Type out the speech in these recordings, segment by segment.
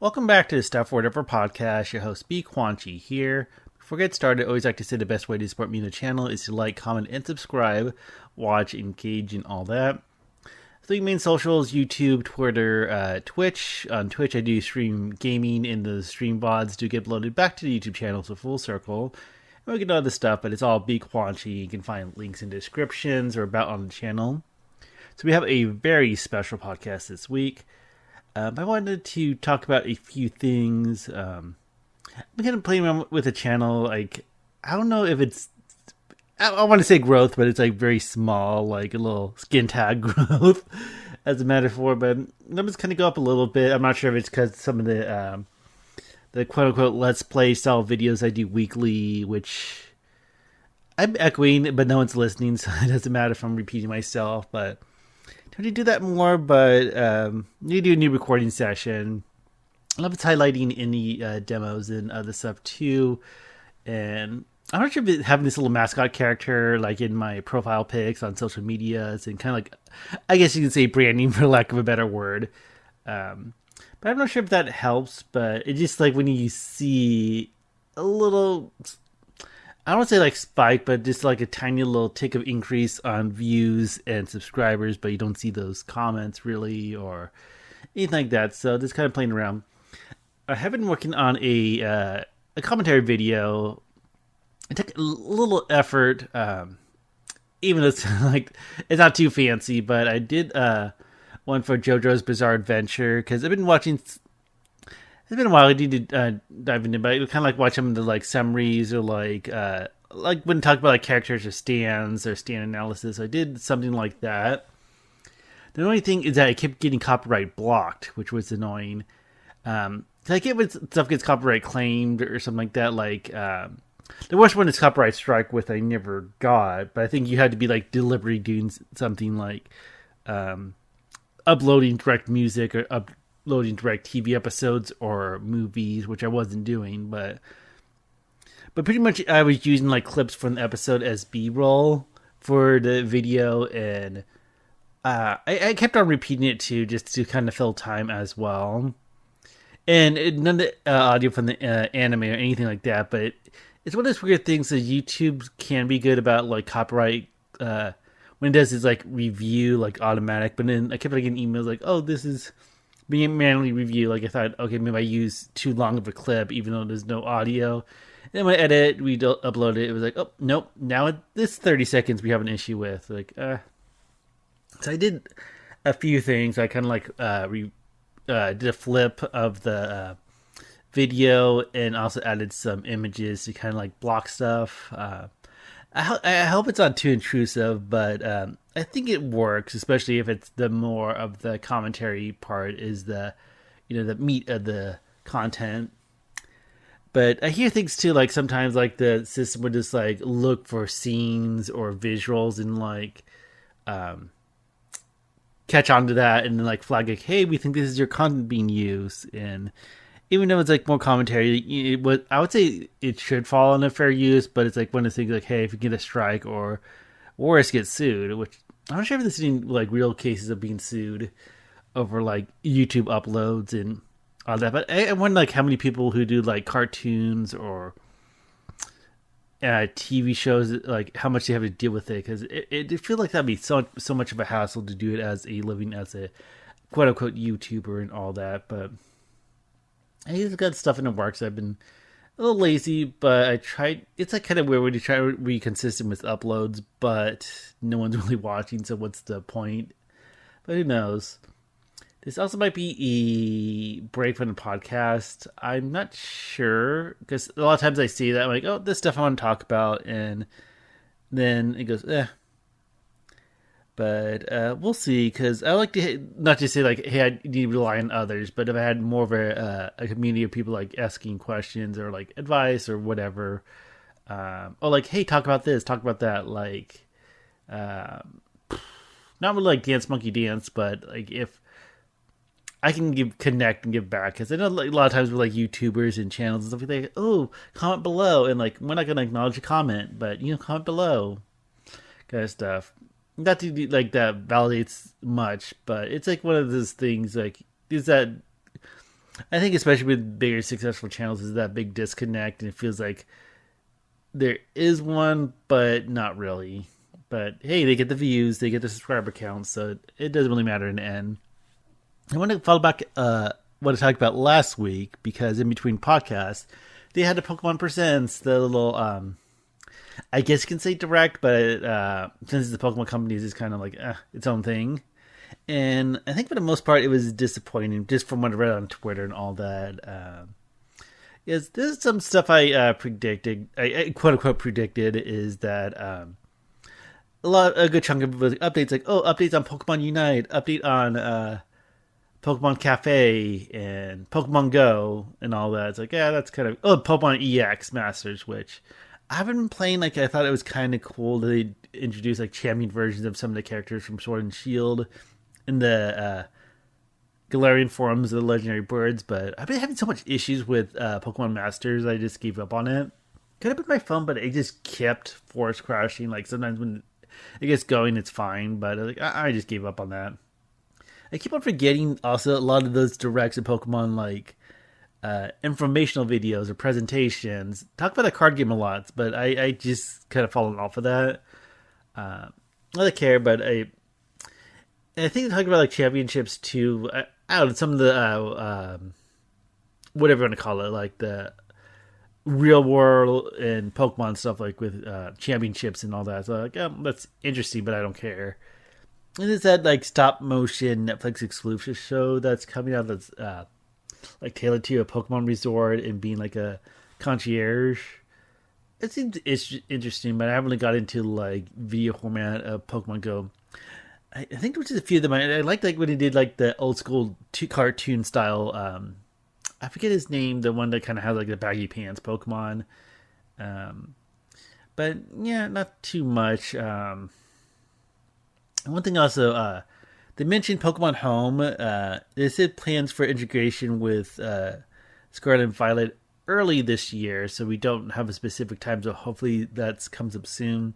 Welcome back to the Stuff or Whatever podcast. Your host, BQuanchi here. Before we get started, I always like to say the best way to support me on the channel is to like, comment, and subscribe, watch, engage, and all that. Three main socials: YouTube, Twitter, Twitch. On Twitch, I do stream gaming, and the stream VODs do get uploaded back to the YouTube channel, so full circle. And we get other stuff, but it's all BQuanchi. You can find links in descriptions or about on the channel. So we have a very special podcast this week. I wanted to talk about a few things. I'm kind of playing around with the channel. Like, I don't know if it's, I want to say growth, but it's like very small, like a little skin tag growth as a metaphor. But numbers kind of go up a little bit. I'm not sure if it's because some of the quote unquote let's play style videos I do weekly, which I'm echoing, but no one's listening, so it doesn't matter if I'm repeating myself. But I need to do that more, but need to do a new recording session. I love it's highlighting any demos and other stuff too. And I'm not sure if having this little mascot character like in my profile pics on social media and kind of like, I guess you can say branding for lack of a better word. But I'm not sure if that helps, but it's just like when you see a little, I don't want to say like spike, but just like a tiny little tick of increase on views and subscribers, but you don't see those comments really or anything like that. So just kind of playing around. I have been working on a commentary video. It took a little effort, even though it's like it's not too fancy, but I did one for JoJo's Bizarre Adventure because I've been watching. It's been a while. I need to dive into, but I kind of like watch some of the like summaries or like when talk about like characters or stands or stand analysis. I did something like that. The only thing is that I kept getting copyright blocked, which was annoying. I get when stuff gets copyright claimed or something like that. Like the worst one is copyright strike, which I never got. But I think you had to be like deliberately doing something like uploading direct music or uploading direct TV episodes or movies, which I wasn't doing, but pretty much I was using like clips from the episode as B-roll for the video, and I kept on repeating it too, just to kind of fill time as well. And none of the audio from the anime or anything like that, but it's one of those weird things that YouTube can be good about, like copyright. When it does its like review, like automatic, but then I kept getting emails like, "Oh, this is being manually reviewed." Like I thought, okay, maybe I used too long of a clip, even though there's no audio. And then when I edit, we upload it. It was like, oh nope, now this 30 seconds we have an issue with. Like, so I did a few things. I kind of like did a flip of the video and also added some images to kind of like block stuff. I hope it's not too intrusive, but I think it works, especially if it's the more of the commentary part is the meat of the content. But I hear things too, like sometimes like the system would just like look for scenes or visuals and like catch on to that and then like flag like, hey, we think this is your content being used. And even though it's like more commentary, I would say it should fall under fair use, but it's like one of the things like, hey, if you get a strike or worse, get sued, which I'm not sure if this is in like real cases of being sued over like YouTube uploads and all that. But I wonder like how many people who do like cartoons or TV shows, like how much they have to deal with it, because it feels like that'd be so much of a hassle to do it as a living, as a quote unquote YouTuber and all that. But I've got stuff in the works. I've been a little lazy, but I tried. It's like kind of weird when you try to be consistent with uploads, but no one's really watching, so what's the point? But who knows? This also might be a break from the podcast. I'm not sure, because a lot of times I see that, I'm like, oh, this stuff I want to talk about, and then it goes, eh. But we'll see, because I like to not just say like, hey, I need to rely on others, but if I had more of a community of people like asking questions or like advice or whatever, or like, hey, talk about this, talk about that, like, not really like Dance Monkey Dance, but like if I can connect and give back, because I know like, a lot of times with like YouTubers and channels and stuff like that, oh, comment below, and like we're not gonna acknowledge a comment, but comment below, kind of stuff. Not to like that validates much, but it's like one of those things like is that I think especially with bigger successful channels is that big disconnect, and it feels like there is one, but not really. But hey, they get the views, they get the subscriber counts, so it doesn't really matter in the end. I want to follow back what I talked about last week, because in between podcasts, they had the Pokemon Presents, the little I guess you can say direct, but since the Pokemon companies is kind of like its own thing. And I think for the most part, it was disappointing, just from what I read on Twitter and all that. Is this some stuff I predicted? I quote unquote predicted is that a good chunk of updates, like updates on Pokemon Unite, update on Pokemon Cafe and Pokemon Go and all that. It's like that's kind of Pokemon EX Masters, which I haven't been playing. Like I thought it was kind of cool that they introduced like champion versions of some of the characters from Sword and Shield in the Galarian forms of the legendary birds, but I've been having so much issues with Pokemon Masters, I just gave up on it. Could have been my phone, but it just kept force crashing. Like sometimes when it gets going, it's fine, but I just gave up on that. I keep on forgetting also a lot of those directs of Pokemon, like informational videos or presentations. Talk about the card game a lot, but I just kind of fallen off of that. Not that I care, but I think talking about like championships too. I don't know, some of the whatever you want to call it, like the real world and Pokemon stuff, like with championships and all that. So like, that's interesting, but I don't care. And it's that like stop motion Netflix exclusive show that's coming out that's like tailored to a Pokemon resort and being like a concierge. It seems interesting, but I haven't really got into like video format of Pokemon Go. I think there was just a few of them. I liked like when he did like the old school cartoon style. I forget his name, the one that kind of has like the baggy pants Pokemon. But yeah, not too much. One thing also, they mentioned Pokemon Home. They said plans for integration with Scarlet and Violet early this year, so we don't have a specific time, so hopefully that comes up soon.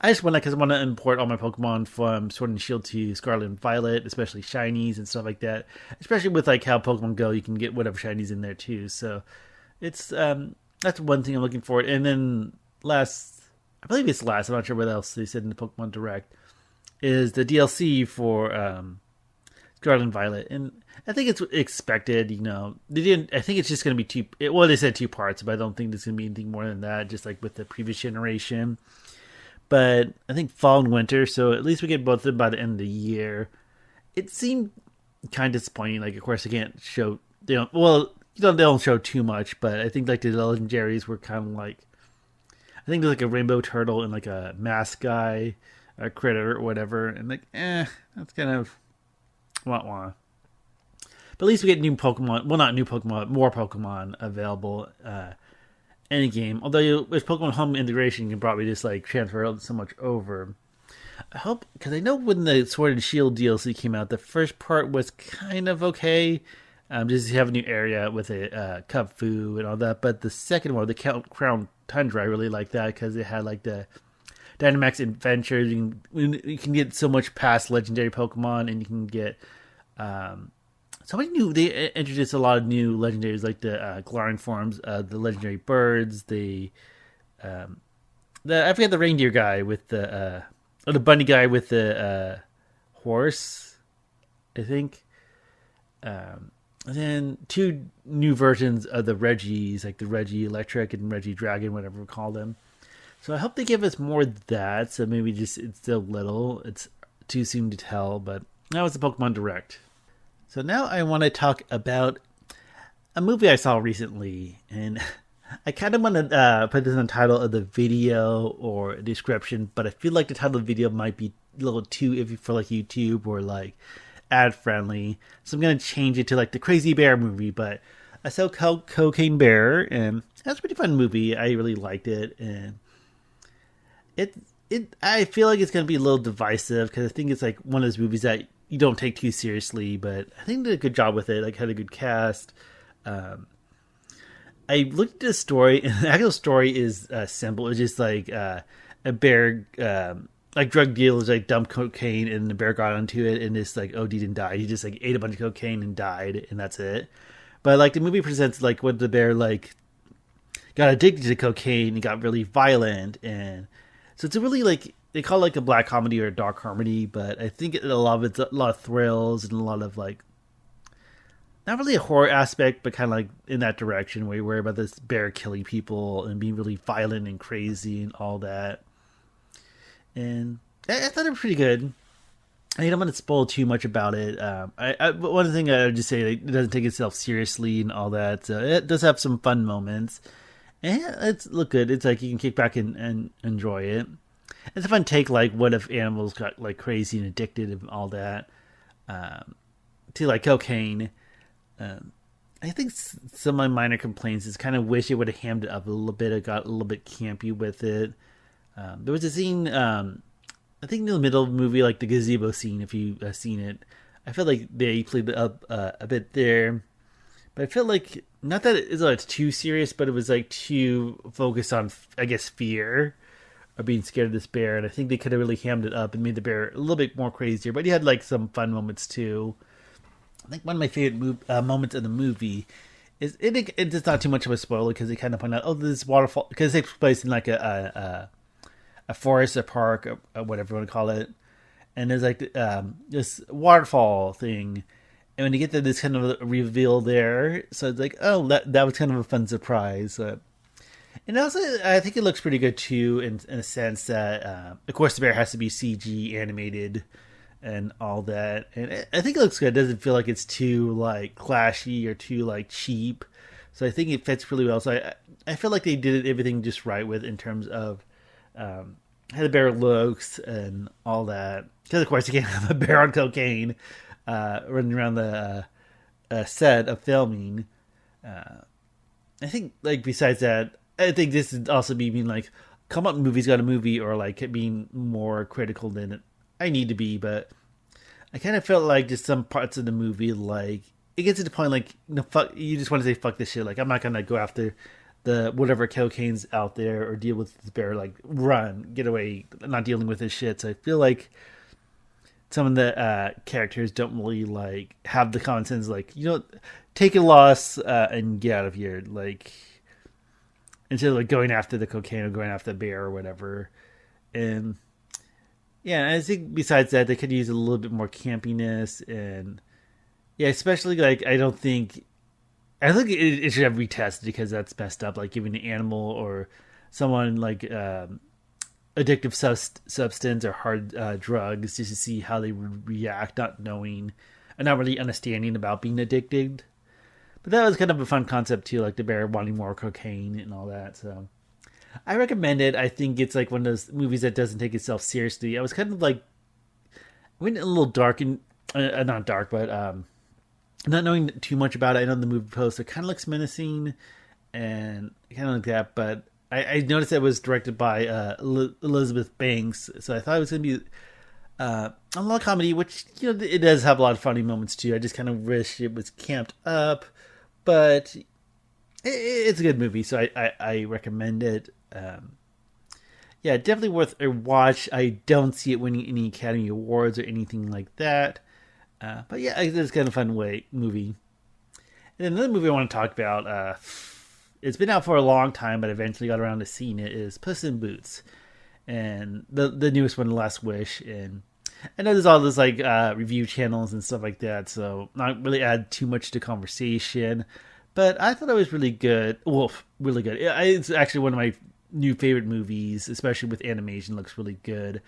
I just want because I want to import all my Pokemon from Sword and Shield to Scarlet and Violet, especially shinies and stuff like that, especially with like how Pokemon Go, you can get whatever shinies in there too, so it's that's one thing I'm looking for. And then I believe it's last, I'm not sure what else they said in the Pokemon Direct, is the DLC for Scarlet and Violet, and I think it's expected. They didn't. I think it's just going to be two. Well, they said 2 parts, but I don't think there's going to be anything more than that. Just like with the previous generation, but I think fall and winter. So at least we get both of them by the end of the year. It seemed kind of disappointing. Like, of course, they can't show. They don't. Well, they don't show too much, but I think like the legendaries were kind of like. I think there's like a rainbow turtle and like a mask guy, a critter or whatever, and like, that's kind of. Wah. But at least we get new Pokemon. Well, not new Pokemon, more Pokemon available in the game. Although with Pokemon Home integration, you can probably just like transfer so much over. I hope, because I know when the Sword and Shield DLC came out, the first part was kind of okay. Just to have a new area with a Kung-Fu and all that. But the second one, the Crown Tundra, I really like that because it had like the Dynamax Adventures. You can get so much past legendary Pokemon, and you can get so many new. They introduced a lot of new legendaries, like the Galarian forms, the legendary birds, the I forget the reindeer guy with the bunny guy with the horse, I think. And then 2 new versions of the Regis, like the Regi Electric and Regi Dragon, whatever we call them. So I hope they give us more of that. So maybe just it's still little. It's too soon to tell, but that was the Pokemon Direct. So now I want to talk about a movie I saw recently, and I kind of want to put this in the title of the video or description, but I feel like the title of the video might be a little too iffy for like YouTube or like ad friendly. So I'm going to change it to like the Crazy Bear movie, but I saw Cocaine Bear, and that's a pretty fun movie. I really liked it, and I feel like it's going to be a little divisive because I think it's like one of those movies that you don't take too seriously, but I think they did a good job with it. Like, had a good cast. I looked at the story, and the actual story is simple. It's just like a bear, like drug dealers, like dumped cocaine, and the bear got onto it, and just like OD'd and died. He just like ate a bunch of cocaine and died, and that's it. But like the movie presents like when the bear like got addicted to cocaine and got really violent, and so it's a really like they call it like a black comedy or a dark comedy, but I think a lot of it's a lot of thrills and a lot of like not really a horror aspect, but kind of like in that direction where you worry about this bear killing people and being really violent and crazy and all that. And I thought it was pretty good. I don't want to spoil too much about it. But one thing I would just say, like, it doesn't take itself seriously and all that. So it does have some fun moments. And it's look good. It's like you can kick back and enjoy it. It's a fun take, like, what if animals got like crazy and addicted and all that to like cocaine. I think some of my minor complaints is kind of wish it would have hammed it up a little bit. It got a little bit campy with it. There was a scene, I think in the middle of the movie, like the gazebo scene, if you've seen it. I felt like they played it up a bit there. But I felt like, not that it's too serious, but it was like too focused on, I guess, fear or being scared of this bear. And I think they could have really hammed it up and made the bear a little bit more crazier. But he had like some fun moments too. I think one of my favorite moments in the movie is it's not too much of a spoiler because they kind of point out, oh, this waterfall, because it takes place in like a forest, a park, or whatever you want to call it, and there's like this waterfall thing, and when you get to this kind of reveal there, so it's like, oh, that was kind of a fun surprise. And also, I think it looks pretty good too, in a sense that, of course, the bear has to be CG animated and all that, and I think it looks good. It doesn't feel like it's too like clashy or too like cheap, so I think it fits really well. So I feel like they did everything just right with in terms of how the bear looks and all that. Because of course you can't have a bear on cocaine running around the set of filming. I think like besides that, I think this is also me being like, come up, movies got a movie, or like being more critical than I need to be, but I kind of felt like just some parts of the movie, like it gets to the point like, fuck, you just want to say fuck this shit. Like I'm not gonna go after the whatever cocaine's out there or deal with this bear. Like run, get away, not dealing with this shit. So I feel like some of the characters don't really like have the common sense, like, take a loss and get out of here. Like instead of like going after the cocaine or going after the bear or whatever. And yeah, I think besides that, they could use a little bit more campiness, and yeah, especially like I think it should have retested because that's messed up. Like giving an animal or someone like addictive substance or hard drugs just to see how they would react, not knowing and not really understanding about being addicted. But that was kind of a fun concept too, like the bear wanting more cocaine and all that. So I recommend it. I think it's like one of those movies that doesn't take itself seriously. I was kind of like, I went a little dark and not dark, but not knowing too much about it. I know the movie poster kind of looks menacing and kind of like that, but I noticed that it was directed by Elizabeth Banks, so I thought it was going to be a lot of comedy, which it does have a lot of funny moments too. I just kind of wish it was camped up, but it's a good movie, so I recommend it. Yeah, definitely worth a watch. I don't see it winning any Academy Awards or anything like that. But yeah, it's kind of a fun movie. And another movie I want to talk about, it's been out for a long time, but eventually got around to seeing it, is Puss in Boots. And the newest one, The Last Wish. And I know there's all those like review channels and stuff like that, so not really add too much to conversation. But I thought it was really good. Well, really good. It's actually one of my new favorite movies, especially with animation. Looks really good.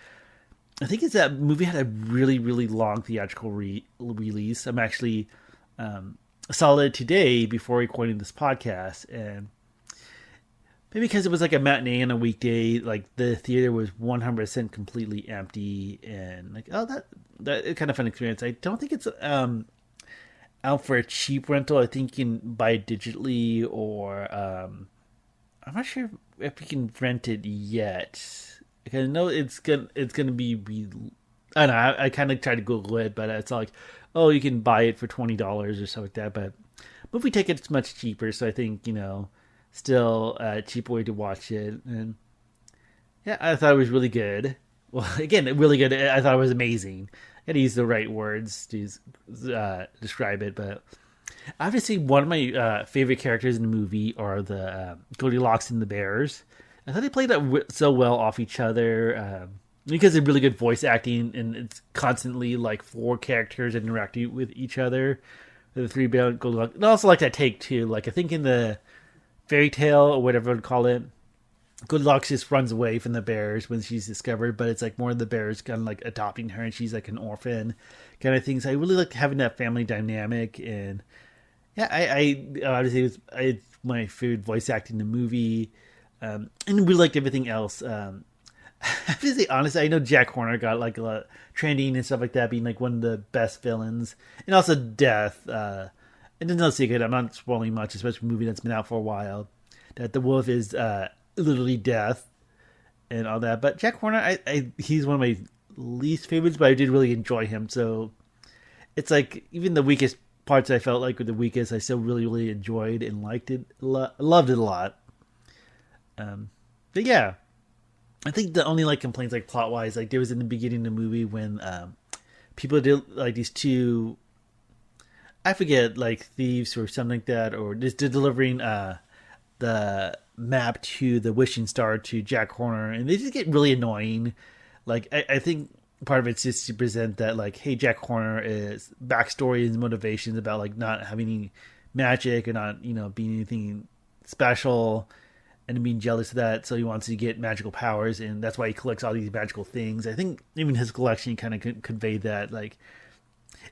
I think that movie had a really, really long theatrical release. I'm actually saw it today before recording this podcast, and maybe because it was like a matinee and a weekday, like the theater was 100% completely empty, and like, oh, that kind of fun experience. I don't think it's out for a cheap rental. I think you can buy it digitally, or I'm not sure if you can rent it yet. Because I know it's gonna be. I don't know. I kind of tried to Google it, but it's like, oh, you can buy it for $20 or something like that. But movie tickets much cheaper, so I think still a cheap way to watch it. And yeah, I thought it was really good. Well, again, really good. I thought it was amazing. I had to use the right words to describe it, but Obviously, one of my favorite characters in the movie are the Goldilocks and the Bears. I thought they played that so well off each other because of really good voice acting, and it's constantly like four characters interacting with each other. The three Goldilocks, and I also like that take too. Like I think in the fairy tale or whatever you call it, Goldilocks just runs away from the bears when she's discovered, but it's like more of the bears kind of like adopting her, and she's like an orphan kind of thing. So I really like having that family dynamic, and yeah, I obviously it's my favorite voice acting in the movie, and we liked everything else. I have to say, honestly, I know Jack Horner got like a lot of trending and stuff like that, being like one of the best villains, and also Death. And there's no secret, I'm not spoiling much, especially a movie that's been out for a while, that the wolf is literally Death and all that. But Jack Horner, he's one of my least favorites, but I did really enjoy him. So it's like even the weakest parts I felt like were the weakest, I still really, really enjoyed and liked it, loved it a lot. But yeah, I think the only like complaints like plot wise, like there was in the beginning of the movie when people did like these two, I forget, like thieves or something like that, or just delivering the map to the wishing star to Jack Horner, and they just get really annoying. Like I think part of it's just to present that like, hey, Jack Horner is backstory and motivations about like not having any magic or not, being anything special, and being jealous of that, so he wants to get magical powers, and that's why he collects all these magical things. I think even his collection kind of conveyed that, like,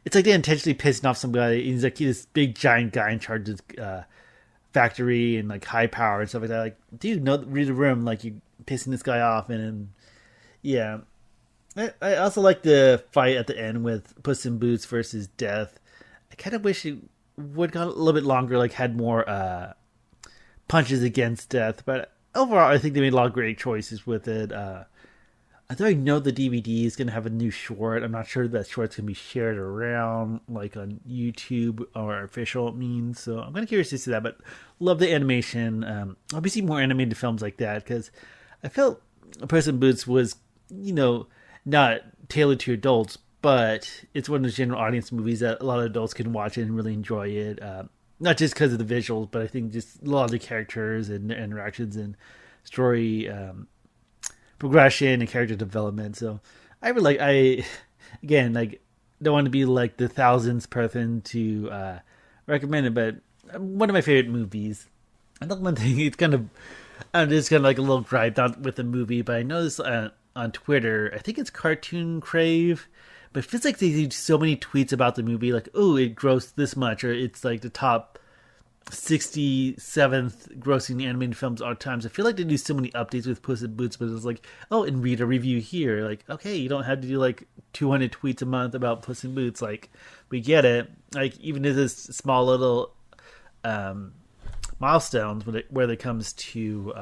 it's like they're intentionally pissing off some guy. He's like this big giant guy in charge of factory and like high power and stuff like that. Like, dude, no, read the room. Like, you're pissing this guy off, and yeah. I also like the fight at the end with Puss in Boots versus Death. I kind of wish it would got a little bit longer, like had more punches against Death, but overall I think they made a lot of great choices with it. I think I know the DVD is going to have a new short. I'm not sure that short's going to be shared around like on YouTube or official means, so I'm kind of curious to see that, but love the animation. I'll be seeing more animated films like that, because I felt Puss in Boots was, not tailored to adults, but it's one of those general audience movies that a lot of adults can watch it and really enjoy it. Not just because of the visuals, but I think just a lot of the characters and interactions and story progression and character development. So I really again, like, don't want to be like the thousandth person to recommend it, but one of my favorite movies. I think one thing, it's kind of like a little gripe not with the movie, but I noticed on Twitter, I think it's Cartoon Crave, but it feels like they do so many tweets about the movie, like, oh, it grossed this much, or it's like the top 67th grossing animated films all times. I feel like they do so many updates with Puss in Boots, but it's like, oh, and read a review here. Like, okay, you don't have to do like 200 tweets a month about Puss in Boots. Like, we get it. Like, even if this small little milestones when it comes to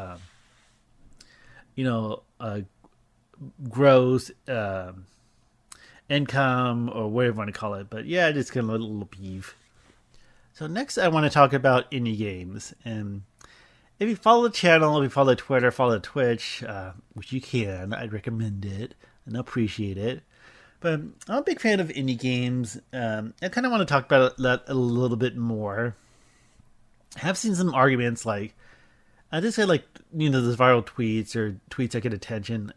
gross income or whatever you want to call it. But yeah, just kind of a little peeve. So next I want to talk about indie games. And if you follow the channel, if you follow Twitter, follow Twitch, which you can, I'd recommend it and appreciate it. But I'm a big fan of indie games. I kind of want to talk about that a little bit more. I have seen some arguments like, I just say like, those viral tweets or tweets that get attention.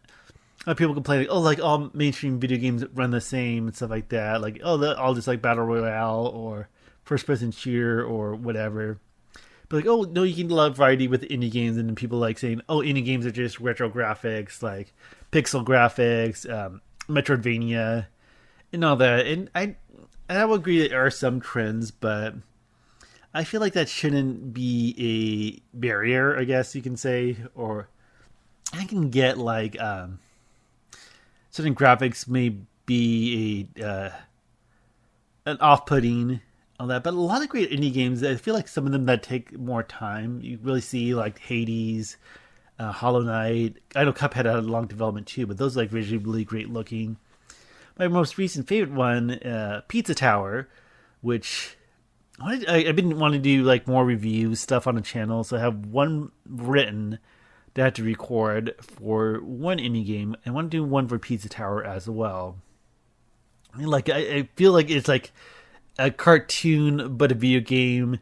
People complaining, like all mainstream video games run the same and stuff like that. Like, they're all just like Battle Royale or first-person shooter or whatever. But like, no, you can love variety with indie games. And then people like saying, indie games are just retro graphics, like pixel graphics, Metroidvania, and all that. And I will agree there are some trends, but I feel like that shouldn't be a barrier, I guess you can say. Or I can get like certain graphics may be an off-putting on that, but a lot of great indie games, I feel like some of them that take more time. You really see like Hades, Hollow Knight. I know Cuphead had a long development too, but those are like visually great looking. My most recent favorite one, Pizza Tower, which I've been wanting to do like more reviews stuff on the channel, so I have one written that I have to record for one indie game. I want to do one for Pizza Tower as well. I mean, like I feel like it's like a cartoon but a video game,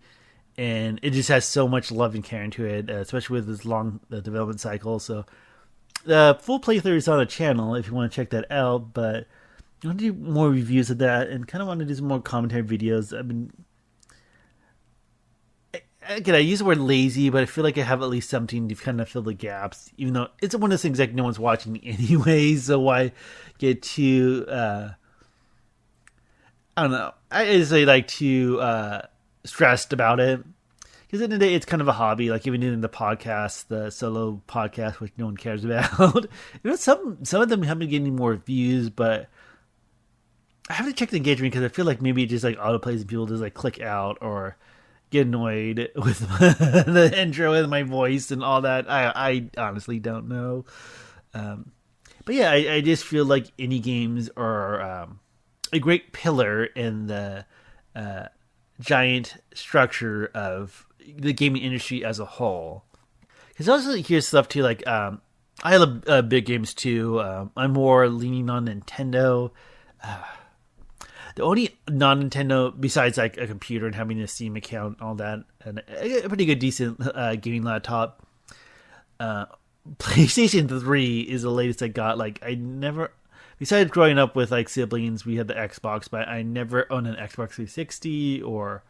and it just has so much love and care into it, especially with this long development cycle. So the full playthrough is on the channel if you want to check that out, but I want to do more reviews of that and kind of want to do some more commentary videos. Again, I use the word lazy, but I feel like I have at least something to kind of fill the gaps, even though it's one of those things like no one's watching anyway, so why get too, I don't know, I just like too stressed about it. Because at the end of the day, it's kind of a hobby, like even in the podcast, the solo podcast, which no one cares about. Some of them have been getting more views, but I have to check the engagement because I feel like maybe it just like autoplays and people just like click out or get annoyed with the intro and my voice and all that. I honestly don't know. But yeah, I just feel like indie games are a great pillar in the giant structure of the gaming industry as a whole. Because I also hear stuff too, like I love big games too. I'm more leaning on Nintendo. The only non-Nintendo, besides like a computer and having a Steam account and all that, and a pretty good, decent gaming laptop, PlayStation 3 is the latest I got. Like, I never, besides growing up with like siblings, we had the Xbox, but I never owned an Xbox 360 or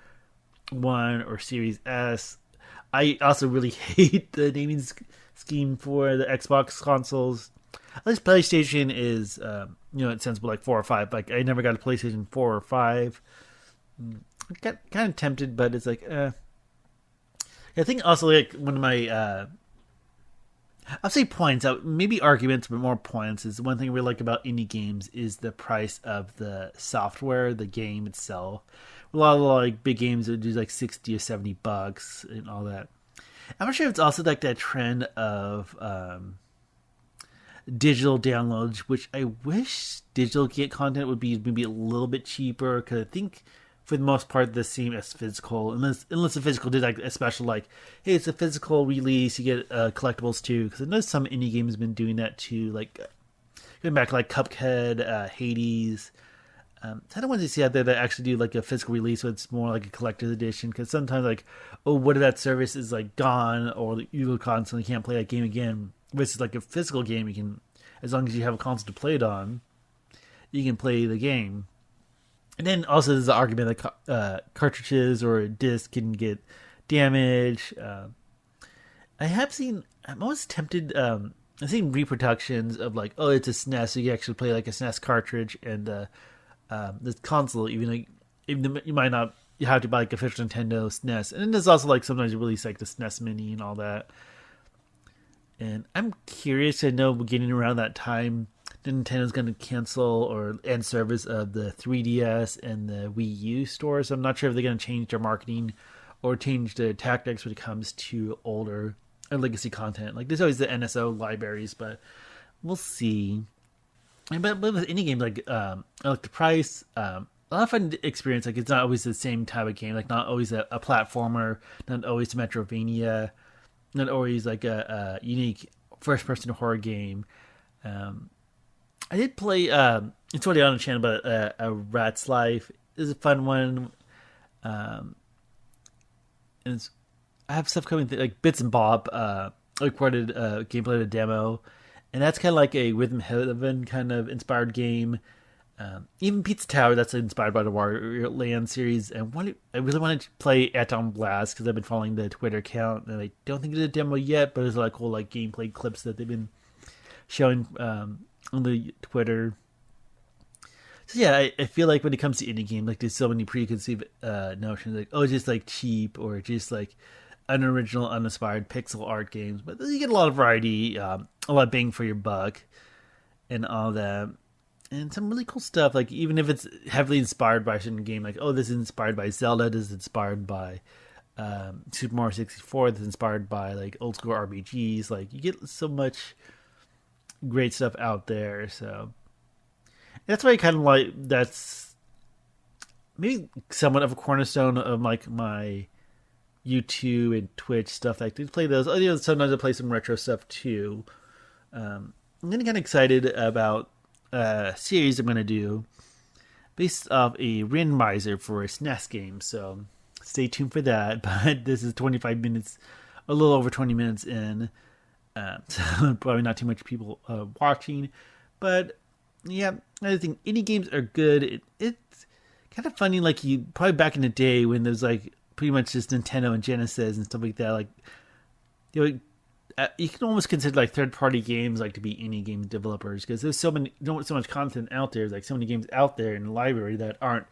One or Series S. I also really hate the naming scheme for the Xbox consoles. At least PlayStation is, it's sensible, like 4 or 5. Like, I never got a PlayStation 4 or 5. I got kind of tempted, but it's like, I think also, like, one of my, I'll say points, maybe arguments, but more points, is one thing I really like about indie games is the price of the software, the game itself. A lot of, like, big games would do, like, 60 or 70 bucks and all that. I'm not sure if it's also, like, that trend of, digital downloads, which I wish digital content would be maybe a little bit cheaper, because I think for the most part the same as physical, unless the physical did like a special, like, hey, it's a physical release, you get collectibles too, because I know some indie games have been doing that too, like going back to like Cuphead, Hades. I don't want to see out there that actually do like a physical release, so it's more like a collector's edition, because sometimes like, oh, what if that service is like gone, or you go constantly can't play that game again. Versus like a physical game, you can, as long as you have a console to play it on, you can play the game. And then also there's the argument that cartridges or a disc can get damaged. I'm always tempted, I've seen reproductions of like, oh, it's a SNES, so you can actually play like a SNES cartridge and the console, even though you might not, you have to buy like official Nintendo SNES. And then there's also like sometimes you release like the SNES Mini and all that. And I'm curious, I know getting around that time, Nintendo's going to cancel or end service of the 3DS and the Wii U stores. So I'm not sure if they're going to change their marketing or change their tactics when it comes to older and legacy content. Like, there's always the NSO libraries, but we'll see. But with any game, like, I like the price. A lot of fun experience. Like, it's not always the same type of game. Like, not always a platformer, not always a Metrovania, not always like a unique first-person horror game. I did play, it's already on the channel, but a Rat's Life is a fun one. And I have stuff coming, like Bits and Bob. I recorded a gameplay of a demo, and that's kind of like a Rhythm Heaven kind of inspired game. Even Pizza Tower, that's inspired by the Wario Land series. And I really wanted to play Atom Blast because I've been following the Twitter account, and I don't think it's a demo yet, but there's a lot of cool like gameplay clips that they've been showing on the Twitter. So yeah, I feel like when it comes to indie game, like there's so many preconceived notions, like, oh, it's just like cheap or just like unoriginal, uninspired pixel art games. But you get a lot of variety, a lot of bang for your buck, and all that. And some really cool stuff, like even if it's heavily inspired by a certain game, like, oh, this is inspired by Zelda, this is inspired by Super Mario 64, this is inspired by like old school RPGs. Like, you get so much great stuff out there. So that's why I kind of like, that's maybe somewhat of a cornerstone of like my YouTube and Twitch stuff. Like, to play those. Sometimes I play some retro stuff too. I'm getting kind of excited about series I'm going to do. based off a randomizer for a SNES game. So stay tuned for that. But this is 25 minutes, a little over 20 minutes in. So probably not too much people watching. But yeah, I think indie games are good. It's kind of funny, like you probably back in the day when there's like pretty much just Nintendo and Genesis and stuff like that. Like you can almost consider like third party games like to be indie game developers because there's so much content out there. There's like so many games out there in the library that aren't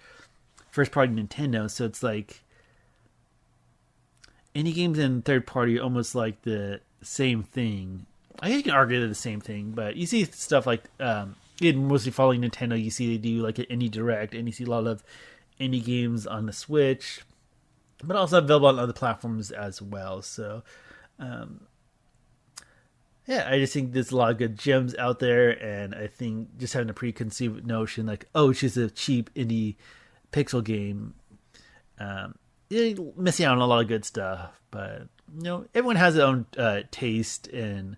first party Nintendo. So it's like indie games and third party are almost like the same thing. I guess you can argue they're the same thing, but you see stuff like mostly following Nintendo. You see they do like an indie direct, and you see a lot of indie games on the Switch, but also available on other platforms as well. So, yeah, I just think there's a lot of good gems out there, and I think just having a preconceived notion like, oh, it's just a cheap indie pixel game, you're missing out on a lot of good stuff. But everyone has their own taste and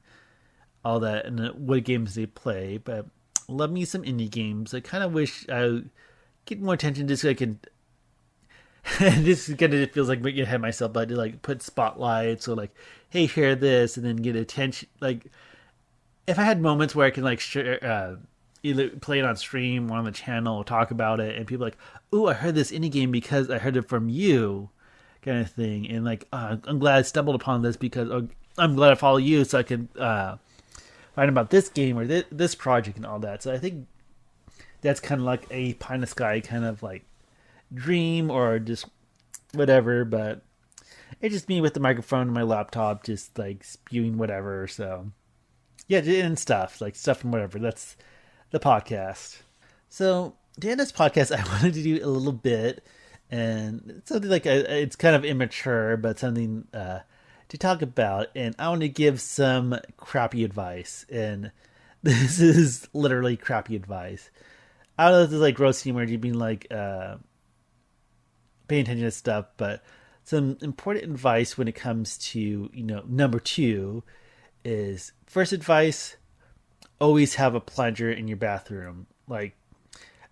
all that, and what games they play. But love me some indie games. I kind of wish I would get more attention just so I can. This kind of feels like making ahead of myself, but to like put spotlights or like, hey, share this, and then get attention. Like, if I had moments where I can like share, either play it on stream or on the channel or talk about it, and people are like, "Ooh, I heard this indie game because I heard it from you," kind of thing, and like, I'm glad I stumbled upon this because I'm glad I follow you, so I can find about this game or this project and all that. So I think that's kind of like a pie in the sky kind of like dream or just whatever, but it's just me with the microphone and my laptop just like spewing whatever. So yeah, and stuff and whatever. That's the podcast. So to end this podcast, I wanted to do a little bit, and something like it's kind of immature, but something to talk about. And I want to give some crappy advice, and this is literally crappy advice. I don't know if this is like gross humor, you being like paying attention to stuff, but some important advice when it comes to number 2 is first advice: always have a plunger in your bathroom. Like,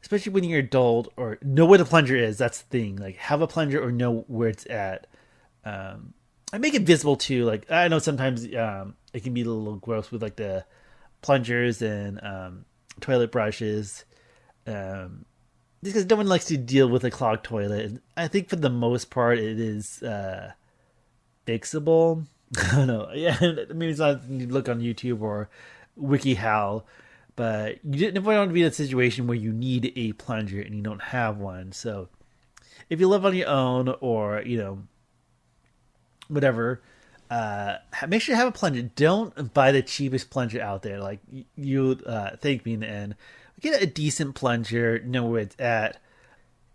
especially when you're adult or know where the plunger is. That's the thing. Like, have a plunger or know where it's at. I make it visible too. Like, I know sometimes it can be a little gross with like the plungers and toilet brushes. Because no one likes to deal with a clogged toilet. And I think for the most part it is fixable. I don't know. Yeah, maybe it's not you look on YouTube or WikiHow, but you never want to be in a situation where you need a plunger and you don't have one. So if you live on your own or whatever, make sure you have a plunger. Don't buy the cheapest plunger out there. Like you thank me in the end. Get a decent plunger, know where it's at.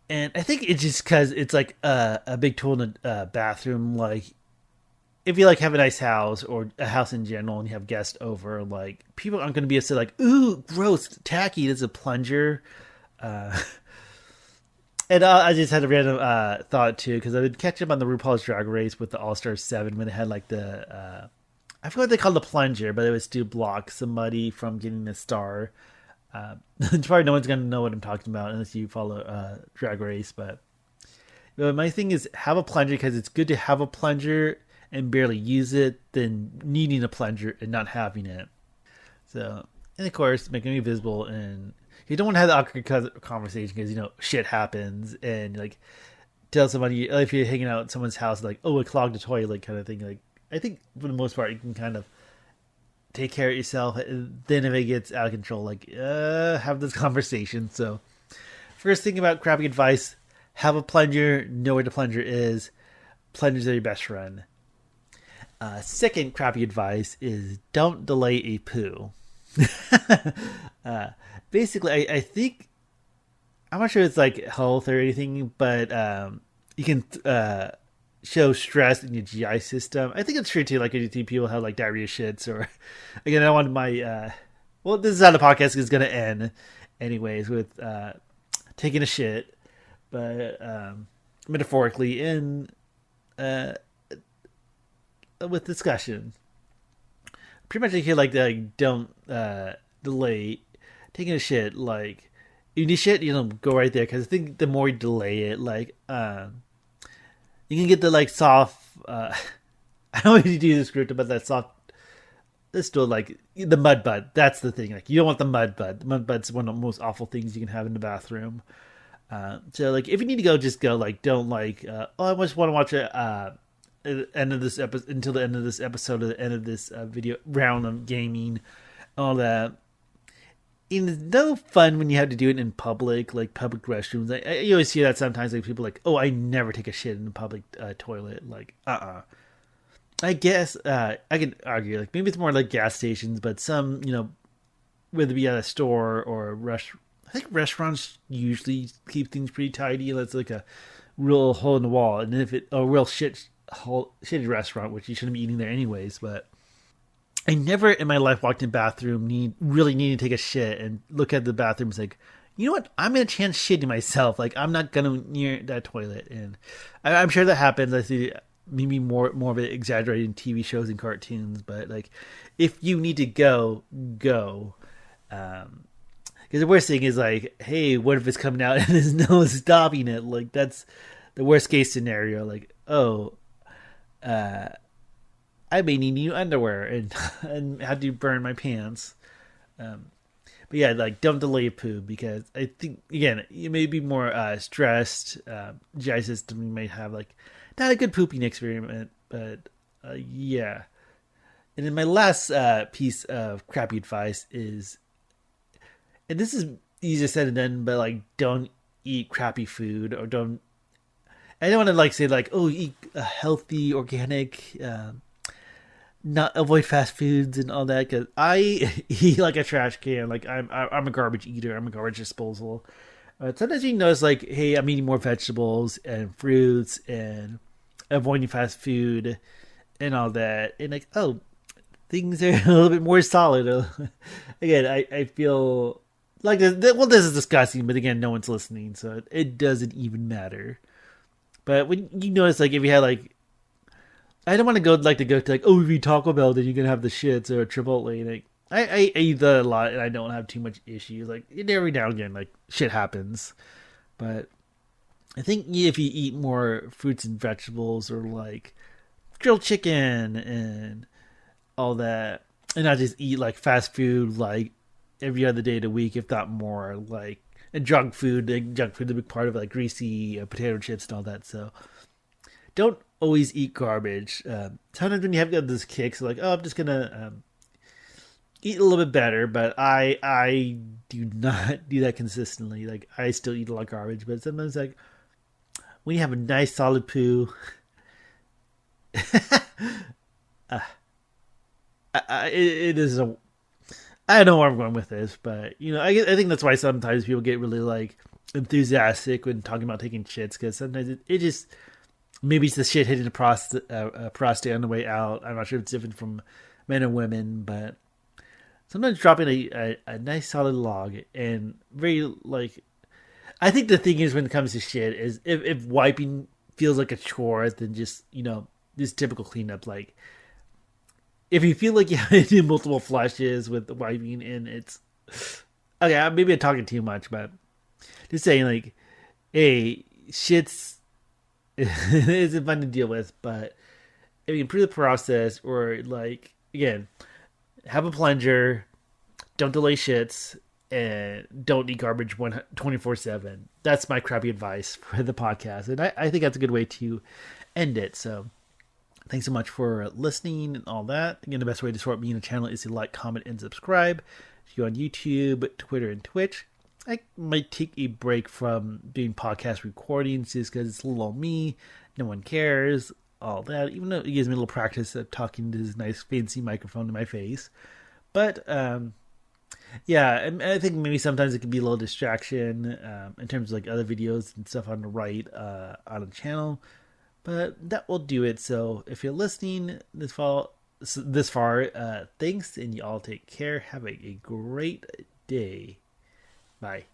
And I think it's just because it's like a big tool in a bathroom. Like, if you like have a nice house or a house in general and you have guests over, like, people aren't going to be upset like, ooh, gross, tacky, there's a plunger. And I just had a random thought too, because I would catch up on the RuPaul's Drag Race with the All-Star 7 when they had like the, I forgot what they called the plunger, but it was to block somebody from getting the star. Probably no one's going to know what I'm talking about unless you follow Drag Race, but my thing is have a plunger, because it's good to have a plunger and barely use it than needing a plunger and not having it. So, and of course, making it visible, and you don't want to have the awkward conversation because, shit happens, and like tell somebody, if you're hanging out at someone's house, like, oh, it clogged the toilet kind of thing. Like, I think for the most part, you can kind of take care of yourself. Then if it gets out of control, like, have this conversation. So first thing about crappy advice: have a plunger, know where the plunger is. Plungers are your best friend. Second crappy advice is don't delay a poo. Basically, I think, I'm not sure it's like health or anything, but you can show stress in your GI system. I think it's true too. Like, you see people have like diarrhea shits, or again, I wanted my well, this is how the podcast is going to end, anyways, with taking a shit, but metaphorically in with discussion. Pretty much, I hear like don't delay taking a shit. Like, you need shit, go right there, because I think the more you delay it, you can get the like soft. I don't want to do the script about that soft. It's still like the mud bud. That's the thing. Like you don't want the mud bud. The mud bud's one of the most awful things you can have in the bathroom. So like if you need to go, just go. Like don't like. I just want to watch it. End of this episode until the end of this episode, or the end of this video round of gaming, all that. And it's no fun when you have to do it in public, like public restrooms. You always see that sometimes, like people like, oh, I never take a shit in a public toilet. Like, I guess I could argue like maybe it's more like gas stations, but some whether it be at a store or a restaurant. I think restaurants usually keep things pretty tidy unless it's like a real hole in the wall, and if it a real shitty restaurant, which you shouldn't be eating there anyways. But I never in my life walked in a bathroom really need to take a shit and look at the bathroom and like, you know what? I'm gonna chance shitting myself. Like I'm not gonna near that toilet, and I'm sure that happens. I see maybe more of it exaggerated in TV shows and cartoons, but like if you need to go. Because the worst thing is like, hey, what if it's coming out and there's no stopping it? Like that's the worst case scenario. Like, oh, I may need new underwear and have to burn my pants. But yeah, like don't delay poo, because I think again you may be more stressed. GI system, you may have like not a good pooping experiment, but yeah. And then my last piece of crappy advice is, and this is easier said than done, but like don't eat crappy food, or don't. I don't want to like say like, oh, eat healthy, organic. Not avoid fast foods and all that, because I eat like a trash can. Like I'm a garbage eater. I'm a garbage disposal. Sometimes you notice like, hey, I'm eating more vegetables and fruits and avoiding fast food and all that, and like, oh, things are a little bit more solid. Again, I feel like well, this is disgusting, but again, no one's listening, so it doesn't even matter. But when you notice, like, if you had like, I don't want to go to like, oh, if you Taco Bell, then you're gonna have the shits, or Chipotle. Like, I eat that a lot, and I don't have too much issues. Like every now and again, like shit happens, but I think if you eat more fruits and vegetables, or like grilled chicken and all that, and not just eat like fast food like every other day of the week, if not more, like and junk food. Junk food is a big part of like greasy potato chips and all that. So don't always eat garbage. Sometimes when you have this kick, so like, oh, I'm just gonna eat a little bit better, but I do not do that consistently. Like I still eat a lot of garbage, but sometimes like when you have a nice solid poo, it is a. I don't know where I'm going with this, but I think that's why sometimes people get really like enthusiastic when talking about taking shits, because sometimes it just. Maybe it's the shit hitting the prostate on the way out. I'm not sure if it's different from men and women, but sometimes dropping a nice solid log and very like. I think the thing is when it comes to shit is if wiping feels like a chore, then just this typical cleanup. Like if you feel like you have to do multiple flushes with wiping, and it's okay. Maybe I'm talking too much, but just saying like, hey, shit's. It isn't fun to deal with, but if you improve the process, or like again, have a plunger, don't delay shits, and don't eat garbage 24/7. That's my crappy advice for the podcast, and I think that's a good way to end it. So thanks so much for listening and all that. Again, the best way to support me in the channel is to like, comment, and subscribe. If you're on YouTube, Twitter, and Twitch. I might take a break from doing podcast recordings just because it's a little on me. No one cares. All that. Even though it gives me a little practice of talking to this nice fancy microphone in my face. But, yeah, I think maybe sometimes it can be a little distraction in terms of like other videos and stuff on the right on the channel. But that will do it. So if you're listening this far, thanks, and you all take care. Have a great day. Bye.